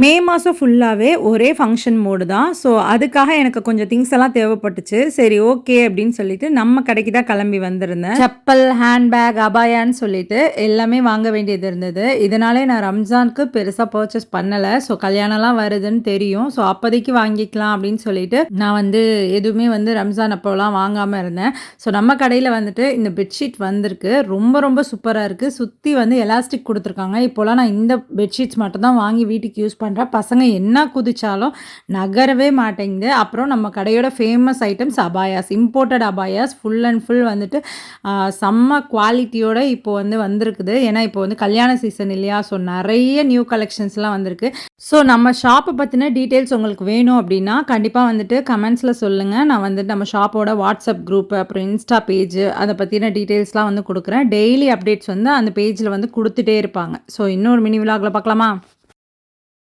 மே மாதம் ஃபுல்லாகவே ஒரே ஃபங்க்ஷன் மோடு தான். ஸோ அதுக்காக எனக்கு கொஞ்சம் திங்ஸ் எல்லாம் தேவைப்பட்டுச்சு. சரி ஓகே அப்படின்னு சொல்லிட்டு நம்ம கடைக்கு தான் கிளம்பி வந்திருந்தேன். செப்பல், ஹேண்ட்பேக், அபாயான்னு சொல்லிட்டு எல்லாமே வாங்க வேண்டியது இருந்தது. இதனாலே நான் ரம்ஜானுக்கு பெருசாக பர்ச்சேஸ் பண்ணலை. ஸோ கல்யாணம்லாம் வருதுன்னு தெரியும். ஸோ அப்போதைக்கு வாங்கிக்கலாம் அப்படின்னு சொல்லிட்டு நான் வந்து எதுவுமே வந்து ரம்ஜான் அப்போலாம் வாங்காமல் இருந்தேன். ஸோ நம்ம கடையில் வந்துட்டு இந்த பெட்ஷீட் வந்திருக்கு. ரொம்ப ரொம்ப சூப்பராக இருக்குது. சுற்றி வந்து எலாஸ்டிக் கொடுத்துருக்காங்க. இப்போலாம் நான் இந்த பெட்ஷீட்ஸ் மட்டும் தான் வாங்கி வீட்டுக்கு யூஸ் பண்ணுறேன். பசங்க என்ன குதிச்சாலும் நகரவே மாட்டேங்குது. அப்புறம் நம்ம கடையோட famous items abayas, imported abayas full and full வந்துட்டு செம்ம குவாலிட்டியோட இப்போ வந்து வந்திருக்குது. ஏன்னா இப்போ வந்து கல்யாண சீசன் இல்லையா? ஸோ நிறைய நியூ கலெக்ஷன்ஸ்லாம் வந்திருக்கு. ஸோ நம்ம ஷாப்பை பற்றின டீட்டெயில்ஸ் உங்களுக்கு வேணும் அப்படின்னா கண்டிப்பாக வந்துட்டு கமெண்ட்ஸில் சொல்லுங்கள். நான் வந்துட்டு நம்ம ஷாப்போட வாட்ஸ்அப் குரூப், அப்புறம் இன்ஸ்டா பேஜ், அதை பற்றின டீட்டெயில்ஸ்லாம் வந்து கொடுக்குறேன். டெய்லி அப்டேட்ஸ் வந்து அந்த பேஜில் வந்து கொடுத்துட்டே இருப்பாங்க. ஸோ இன்னொரு மினி விலாகில் பார்க்கலாமா?